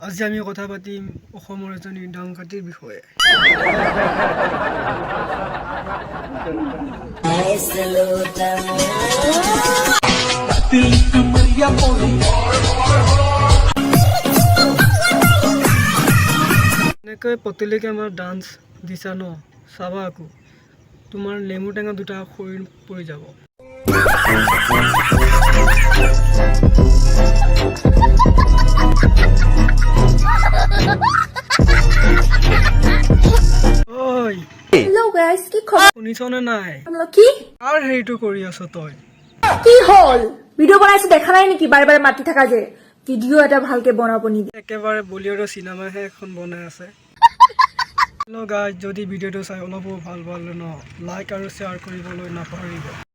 আজি আমি কথা পাতিম অসমৰ এজনী ডাংকাটিৰ বিষয়ে। এনেকৈ পতিলিকে আমাৰ ডান্স দিছা ন, চাবা আকৌ তোমাৰ নেমু টেঙা দুটা সৰি পৰি যাব। Hello guys, কি খবৰ? শুনিছনে নাই? কি? আৰু হেৰিটো কৰি আছ তই? কি হল? ভিডিও বনাইছো দেখা নাই নেকি? বাৰে বাৰে মাতি থাকা যে। ভিডিও এটা ভালকে বনাব নিদি। একেবাৰে বলিউডৰ চিনেমাহে এখন বনাই আছে। হেল্ল' গাইজ, যদি ভিডিঅ'টো চাই অলপো ভাল পালে ন, লাইক আৰু শ্বেয়াৰ কৰিবলৈ নাপাহৰিব।